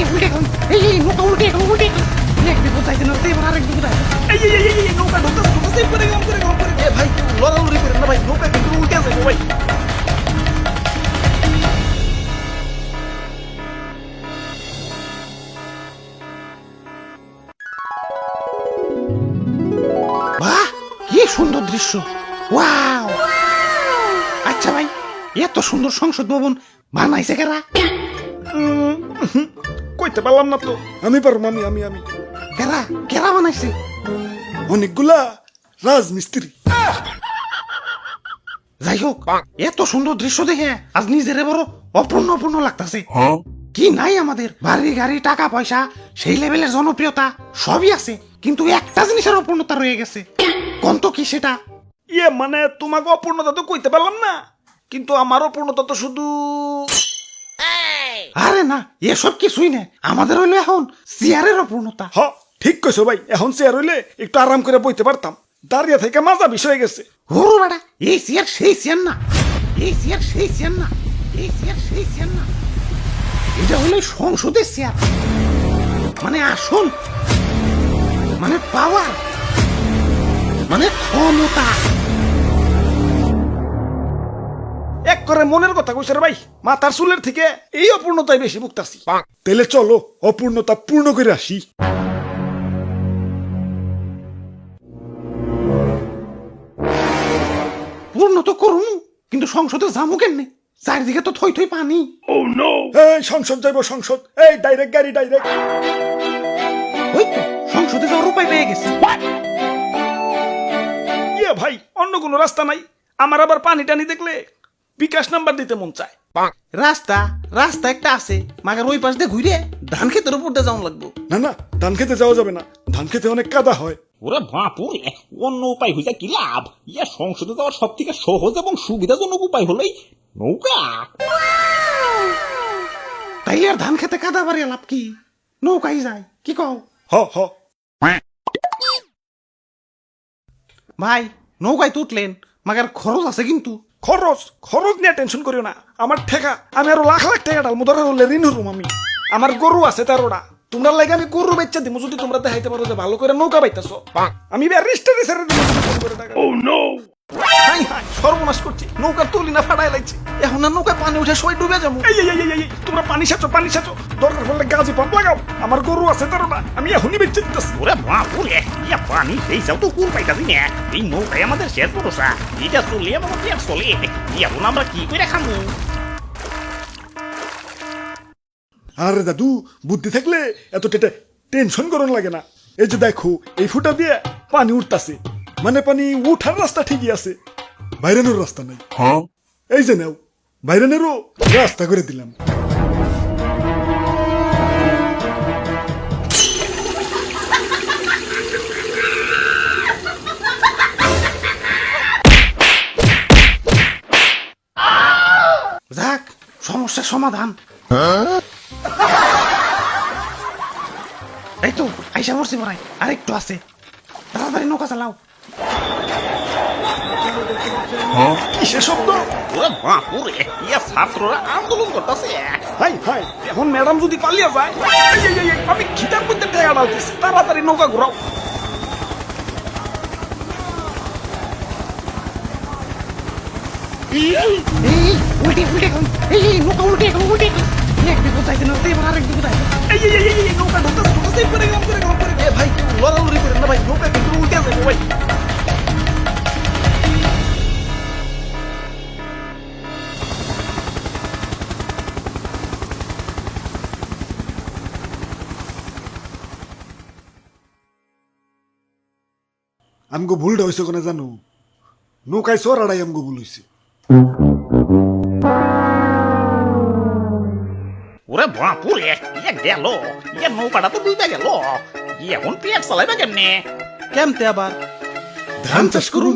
উল্টে গেল এই নৌকা উল্টে গেল এক বিপদ যাইতে না এবার আরেক বিপদ এই নৌকা ঢুকতেছে করে গেলাম এ ভাই লড়ালড়ি করেন না ভাই নৌকা কিন্তু উল্টে যাবে ভাই বাহ কি সুন্দর দৃশ্য ওয়াও আচ্ছা ভাই এত সুন্দর সংসদ ভবন বানাইছে কারা কইতে পারলাম না তো আমি পারবো আমি কারা কারা বানাইছে অনেকগুলা রাজমিস্ত্রি। যাই হোক এত সুন্দর দৃশ্য দেখে আজ নিজের বড় অপূর্ণ লাগতাছে কি নাই আমাদের বাড়ি গাড়ি টাকা পয়সা সেই লেভেলের জনপ্রিয়তা সবই আছে কিন্তু একটা জিনিসের অপূর্ণতা রয়ে গেছে কোন তো কি সেটা ইয়ে মানে তোমাকে অপূর্ণতা তো কইতে পারলাম না কিন্তু আমার অপূর্ণতা তো শুধু আরে না এসব কিছুই না আমাদের হইলো এখন চেয়ারের অপূর্ণতা হ ঠিক কইছো ভাই এখন চেয়ার হইলে একটু আরাম করে বইতে পারতাম দাঁড়িয়ে থেকে মাজা বিষয় গেছে ওরে বেটা এই চেয়ার সেই চেয়ার না এই চেয়ার সেই চেয়ার না এই চেয়ার সেই চেয়ার না এটা হলো সংসদের চেয়ার মানে আসল মানে পাওয়ার মানে ক্ষমতা এক করে মনের কথা কইছে রে ভাই মাথার চুলের থেকে এই অপূর্ণতাই বেশি ভুগতাছি তাইলে চলো অপূর্ণতা পূর্ণ করে আসি পূর্ণ তো করুন কিন্তু সংসদে যাবো কেমনে চারিদিকে তো থই থই পানি এই সংসদ যাইব সংসদ এই ডাইরেক্ট গাড়ি ডাইরেক্ট ওই তো সংসদে যাওয়ার উপায় পেয়ে গেছি ইয়ে ভাই অন্য কোনো রাস্তা নাই আমার আবার পানি টানি দেখলে বিকাশ নাম্বার দিতে মন চায় রাস্তা একটা আছে মাগার ওই পাশ দিয়ে ঘুরে ধান ক্ষেতের উপর দিয়ে যাওয়া লাগবো না ধান খেতে যাওয়া যাবে না ধান খেতে অনেক কাদা হয় ওরে বাপুরে অন্য উপায় হইছে কি লাভ ইয়া সংসদে যাওয়ার সব থেকে সহজ এবং সুবিধাজনক উপায় হলেই নৌকা তাইলে আর ধান খেতে কাদা বাড়িয়ে লাভ কি নৌকাই যায় কি কও হ ভাই নৌকায় তো উঠলেন মাগার খরচ আছে কিন্তু খরচ নিয়ে টেনশন করিও না আমার ঠেকা আমি আরো লাখ টাকা ডালমু ধরে হলে ঋণ হরুম আমি আমার গরু আছে 13টা তোমরা লাগে আমি গরু বেচা দিমু যদি তোমরা দেখাইতে পারো যে ভালো করে নৌকা পাইতাছো আমি রেজিস্টারি ছেড়ে দিমু করে টাকা ও নো হাই সর্বনাশ করছি নৌকা তুলি না ফাড়াই লাগছে এখন আর নৌকায় পানি উঠে সবাই ডুবে যাবো এই তোমরা পানি সাচো দরকার পড়লে গাজি পাম্প লাগাও আমার গরু আছে 13টা আমি এখনই বেচে দিতেছি ওরে বাপুরে ইয়া পানি সেই যাও তো কোন পাইতাছি না এই নৌকায় আমাদের শেষ ভরসা এটা চলে আমাদের পেট চলে এখন আমরা কি করে খামু আরে দাদু বুদ্ধি থাকলে এত টেনশন করন লাগে না এই যে দেখো এই ফুটা দিয়ে পানি উঠতাছে মানে পানি উঠার রাস্তা ঠিকই আছে বাইরানোর রাস্তা নাই এই যে নাও বাইরানেরও রাস্তা করে দিলাম যাক সমস্যার সমাধান এই তো আইসা পড়ছি পড়াই আরেকটু আছে তাড়াতাড়ি নৌকা চালাও কিসের শব্দ ওরে বাপুরে ইয়া ছাত্ররা আন্দোলন করতেছে হাই এখন ম্যাডাম যদি পালিয়ে যায় এই, আমি খিদার মধ্যে টাকা ডালতেছি তাড়াতাড়ি নৌকা ঘোরাও এই উল্টে গেল এই নৌকা উল্টে গেল এক বিপদ যাইতে না এবার আরেক বিপদ এই নৌকা ঢুকতেছে করে গেলাম এ ভাই লড়ালড়ি করেন না ভাই নৌকা কিন্তু উল্টে যাবে ভাই আমগো ভুলটা হয়েছে কোনে জানো নৌকায় চড়াড়াই আমগো ভুল হয়েছে ওরে বাপুরে ইয়া গেল ইয়া নৌকাটা তো ডুবে গেল এখন পেট চালাইবে কেমনে কেমতে আবার ধান চাষ করুন